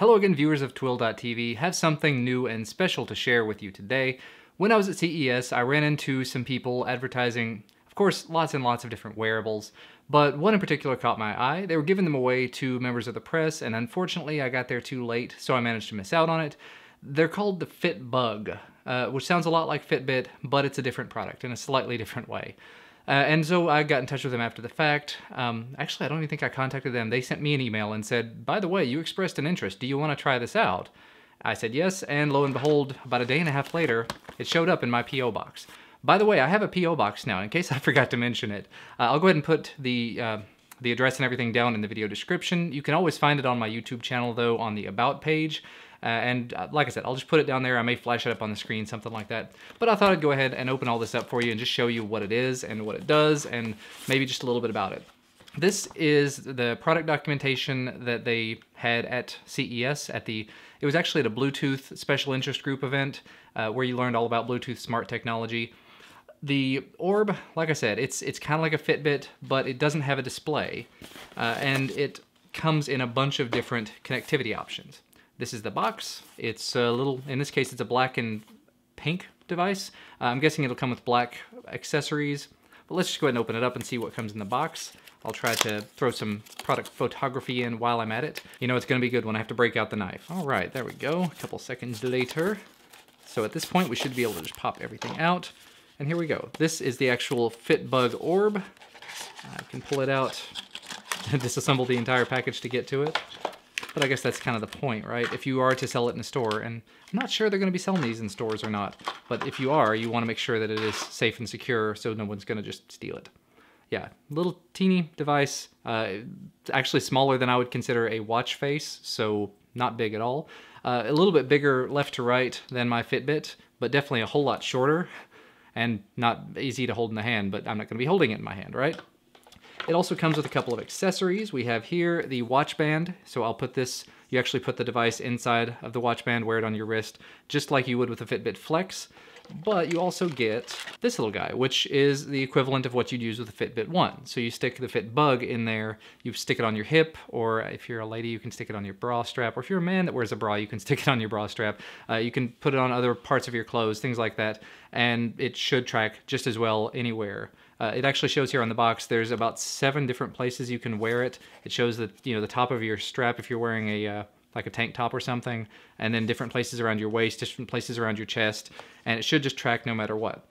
Hello again, viewers of Twill.tv. Have something new and special to share with you today. When I was at CES, I ran into some people advertising, of course, lots and lots of different wearables, but one in particular caught my eye. They were giving them away to members of the press, and unfortunately I got there too late, so I managed to miss out on it. They're called the Fitbug, which sounds a lot like Fitbit, but it's a different product in a slightly different way. And so I got in touch with them after the fact. Actually, I don't even think I contacted them. They sent me an email and said, by the way, you expressed an interest. Do you want to try this out? I said yes, and lo and behold, about a day and a half later, it showed up in my P.O. box. By the way, I have a P.O. box now, in case I forgot to mention it. I'll go ahead and put the address and everything down in the video description. You can always find it on my YouTube channel, though, on the About page. Like I said, I'll just put it down there. I may flash it up on the screen, something like that. But I thought I'd go ahead and open all this up for you and just show you what it is and what it does and maybe just a little bit about it. This is the product documentation that they had at CES it was actually at a Bluetooth special interest group event where you learned all about Bluetooth smart technology. The Orb, like I said, it's kind of like a Fitbit, but it doesn't have a display. And it comes in a bunch of different connectivity options. This is the box. It's a little, in this case, it's a black and pink device. I'm guessing it'll come with black accessories, but let's just go ahead and open it up and see what comes in the box. I'll try to throw some product photography in while I'm at it. You know it's gonna be good when I have to break out the knife. All right, there we go, a couple seconds later. So at this point, we should be able to just pop everything out. And here we go. This is the actual Fitbug Orb. I can pull it out and disassemble the entire package to get to it. But I guess that's kind of the point, right? If you are to sell it in a store, and I'm not sure they're going to be selling these in stores or not, but if you are, you want to make sure that it is safe and secure so no one's going to just steal it. Yeah, little teeny device, actually smaller than I would consider a watch face, so not big at all. A little bit bigger left to right than my Fitbit, but definitely a whole lot shorter and not easy to hold in the hand, but I'm not going to be holding it in my hand, right? It also comes with a couple of accessories. We have here the watch band. So I'll put this, you actually put the device inside of the watch band, wear it on your wrist, just like you would with the Fitbit Flex. But you also get this little guy, which is the equivalent of what you'd use with the Fitbit 1. So you stick the Fitbug in there, you stick it on your hip, or if you're a lady, you can stick it on your bra strap, or if you're a man that wears a bra, you can stick it on your bra strap. You can put it on other parts of your clothes, things like that, and it should track just as well anywhere. It actually shows here on the box, there's about 7 different places you can wear it. It shows that, you know, the top of your strap if you're wearing a like a tank top or something, and then different places around your waist, different places around your chest, and it should just track no matter what.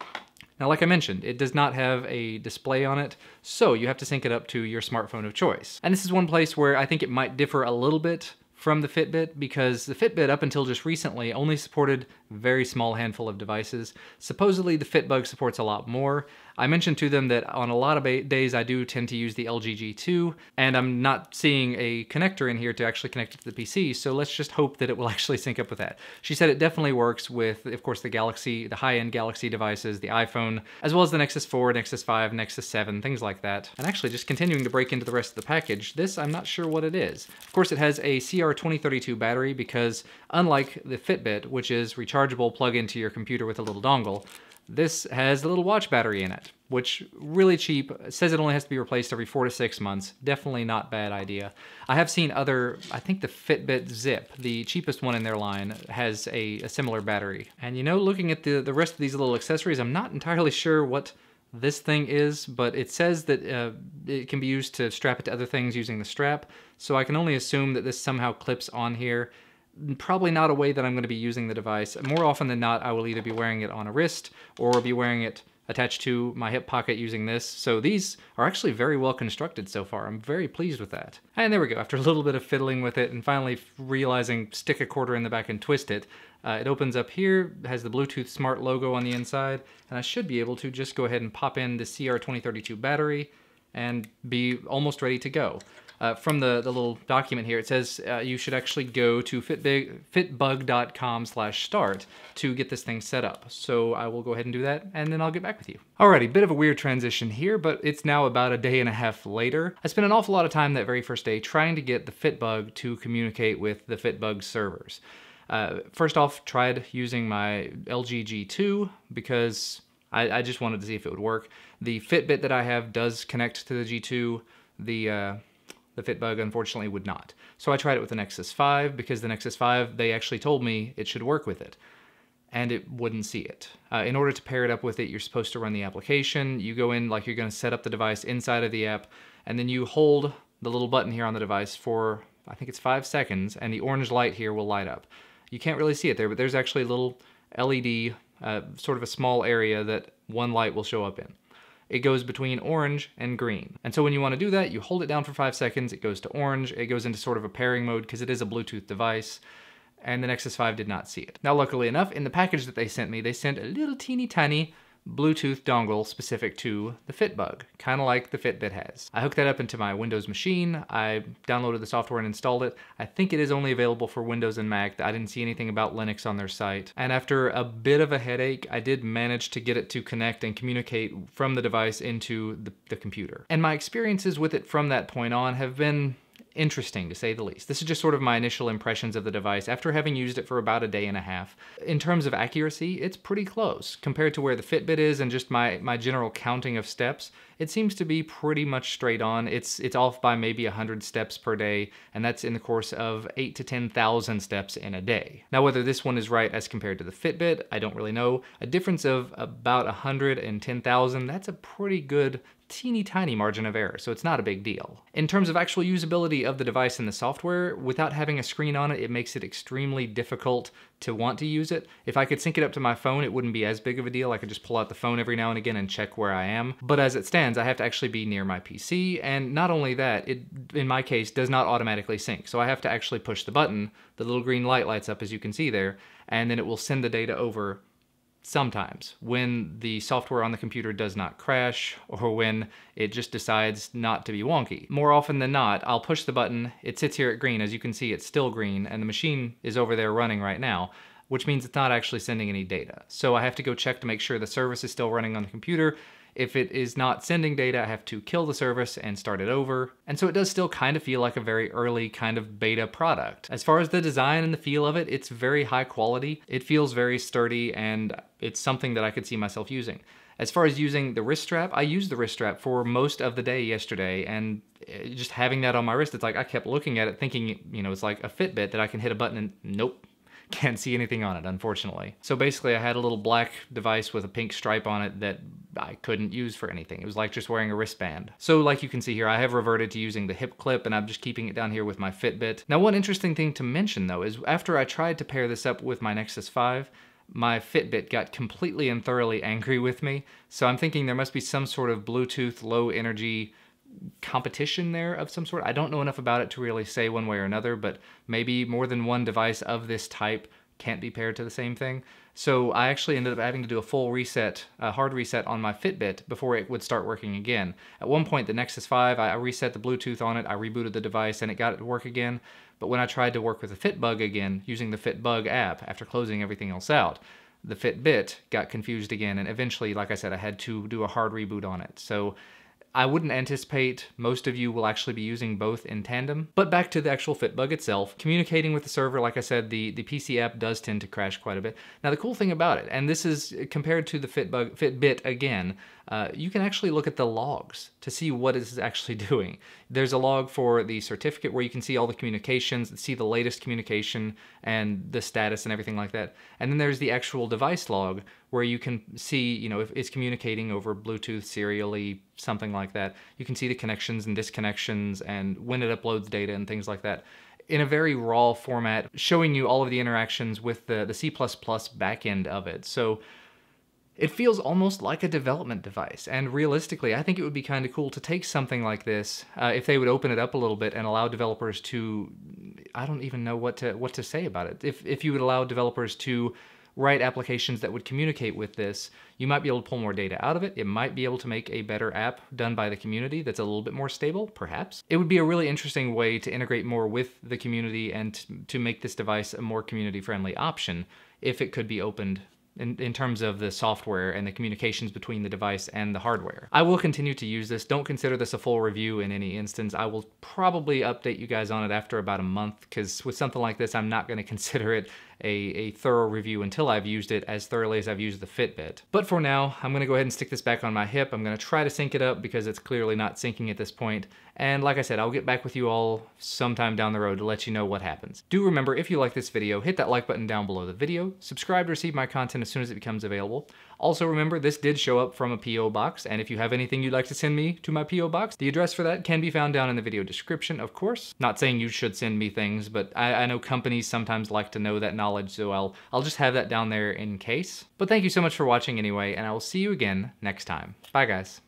Now, like I mentioned, it does not have a display on it, so you have to sync it up to your smartphone of choice. And this is one place where I think it might differ a little bit from the Fitbit, because the Fitbit up until just recently only supported a very small handful of devices. Supposedly the Fitbug supports a lot more. I mentioned to them that on a lot of days I do tend to use the LG G2, and I'm not seeing a connector in here to actually connect it to the PC, so let's just hope that it will actually sync up with that. She said it definitely works with, of course, the Galaxy, the high-end Galaxy devices, the iPhone, as well as the Nexus 4, Nexus 5, Nexus 7, things like that. And actually, just continuing to break into the rest of the package, this, I'm not sure what it is. Of course, it has a CR2032 battery because, unlike the Fitbit, which is rechargeable, plug into your computer with a little dongle, this has a little watch battery in it, which really cheap. It says it only has to be replaced every 4 to 6 months. Definitely not bad idea. I have seen other, I think the Fitbit Zip, the cheapest one in their line, has a similar battery. And you know, looking at the rest of these little accessories, I'm not entirely sure what this thing is, but it says that it can be used to strap it to other things using the strap, so I can only assume that this somehow clips on here. Probably not a way that I'm going to be using the device. More often than not, I will either be wearing it on a wrist or be wearing it attached to my hip pocket using this. So these are actually very well constructed so far. I'm very pleased with that. And there we go. After a little bit of fiddling with it and finally realizing stick a quarter in the back and twist it, it opens up here, has the Bluetooth Smart logo on the inside, and I should be able to just go ahead and pop in the CR2032 battery and be almost ready to go. From the little document here, it says you should actually go to fitbug.com/start to get this thing set up. So I will go ahead and do that, and then I'll get back with you. Alrighty, bit of a weird transition here, but it's now about a day and a half later. I spent an awful lot of time that very first day trying to get the Fitbug to communicate with the Fitbug servers. First off, tried using my LG G2 because I just wanted to see if it would work. The Fitbit that I have does connect to the G2. The The Fitbug, unfortunately, would not. So I tried it with the Nexus 5, because the Nexus 5, they actually told me it should work with it, and it wouldn't see it. In order to pair it up with it, you're supposed to run the application. You go in like you're going to set up the device inside of the app, and then you hold the little button here on the device for, I think it's 5 seconds, and the orange light here will light up. You can't really see it there, but there's actually a little LED, sort of a small area that one light will show up in. It goes between orange and green. And so when you want to do that, you hold it down for 5 seconds, it goes to orange, it goes into sort of a pairing mode because it is a Bluetooth device, and the Nexus 5 did not see it. Now, luckily enough, in the package that they sent me, they sent a little teeny tiny Bluetooth dongle specific to the Fitbug, kind of like the Fitbit has. I hooked that up into my Windows machine, I downloaded the software and installed it. I think it is only available for Windows and Mac. I didn't see anything about Linux on their site. And after a bit of a headache, I did manage to get it to connect and communicate from the device into the computer. And my experiences with it from that point on have been interesting, to say the least. This is just sort of my initial impressions of the device after having used it for about a day and a half. In terms of accuracy, it's pretty close. Compared to where the Fitbit is and just my general counting of steps, it seems to be pretty much straight on. It's off by maybe 100 steps per day, and that's in the course of 8,000 to 10,000 steps in a day. Now, whether this one is right as compared to the Fitbit, I don't really know. A difference of about 100 and 10,000, that's a pretty good teeny tiny margin of error, so it's not a big deal. In terms of actual usability of the device and the software, without having a screen on it, it makes it extremely difficult to want to use it. If I could sync it up to my phone, it wouldn't be as big of a deal. I could just pull out the phone every now and again and check where I am. But as it stands, I have to actually be near my PC, and not only that, it, in my case, does not automatically sync. So I have to actually push the button, the little green light lights up as you can see there, and then it will send the data over sometimes when the software on the computer does not crash or when it just decides not to be wonky. More often than not, I'll push the button, it sits here at green, as you can see it's still green, and the machine is over there running right now, which means it's not actually sending any data. So I have to go check to make sure the service is still running on the computer. If it is not sending data, I have to kill the service and start it over. And so it does still kind of feel like a very early kind of beta product. As far as the design and the feel of it, it's very high quality. It feels very sturdy, and it's something that I could see myself using. As far as using the wrist strap, I used the wrist strap for most of the day yesterday, and just having that on my wrist, it's like I kept looking at it thinking, you know, it's like a Fitbit that I can hit a button and nope. Can't see anything on it, unfortunately. So basically I had a little black device with a pink stripe on it that I couldn't use for anything. It was like just wearing a wristband. So like you can see here, I have reverted to using the hip clip, and I'm just keeping it down here with my Fitbit. Now, one interesting thing to mention though is after I tried to pair this up with my Nexus 5, my Fitbit got completely and thoroughly angry with me. So I'm thinking there must be some sort of Bluetooth low energy competition there of some sort. I don't know enough about it to really say one way or another, but maybe more than one device of this type can't be paired to the same thing. So I actually ended up having to do a full reset, a hard reset on my Fitbit before it would start working again. At one point, the Nexus 5, I reset the Bluetooth on it, I rebooted the device, and it got it to work again. But when I tried to work with the Fitbug again, using the Fitbug app, after closing everything else out, the Fitbit got confused again, and eventually, like I said, I had to do a hard reboot on it. So I wouldn't anticipate most of you will actually be using both in tandem. But back to the actual Fitbug itself, communicating with the server, like I said, the PC app does tend to crash quite a bit. Now, the cool thing about it, and this is compared to the Fitbit again, you can actually look at the logs to see what it's actually doing. There's a log for the certificate where you can see all the communications, see the latest communication and the status and everything like that. And then there's the actual device log where you can see, you know, if it's communicating over Bluetooth serially, something like that. You can see the connections and disconnections and when it uploads data and things like that in a very raw format, showing you all of the interactions with the C++ backend of it. So it feels almost like a development device, and realistically, I think it would be kind of cool to take something like this, if they would open it up a little bit and allow developers to, I don't even know what to say about it. If you would allow developers to write applications that would communicate with this, you might be able to pull more data out of it. It might be able to make a better app done by the community that's a little bit more stable, perhaps. It would be a really interesting way to integrate more with the community and to make this device a more community-friendly option if it could be opened in terms of the software and the communications between the device and the hardware. I will continue to use this. Don't consider this a full review in any instance. I will probably update you guys on it after about a month, because with something like this, I'm not going to consider it a thorough review until I've used it as thoroughly as I've used the Fitbit. But for now, I'm going to go ahead and stick this back on my hip. I'm going to try to sync it up because it's clearly not syncing at this point. And like I said, I'll get back with you all sometime down the road to let you know what happens. Do remember, if you like this video, hit that like button down below the video, subscribe to receive my content as soon as it becomes available. Also remember, this did show up from a P.O. box, and if you have anything you'd like to send me to my P.O. box, the address for that can be found down in the video description, of course. Not saying you should send me things, but I know companies sometimes like to know that knowledge, so I'll just have that down there in case. But thank you so much for watching anyway, and I will see you again next time. Bye guys.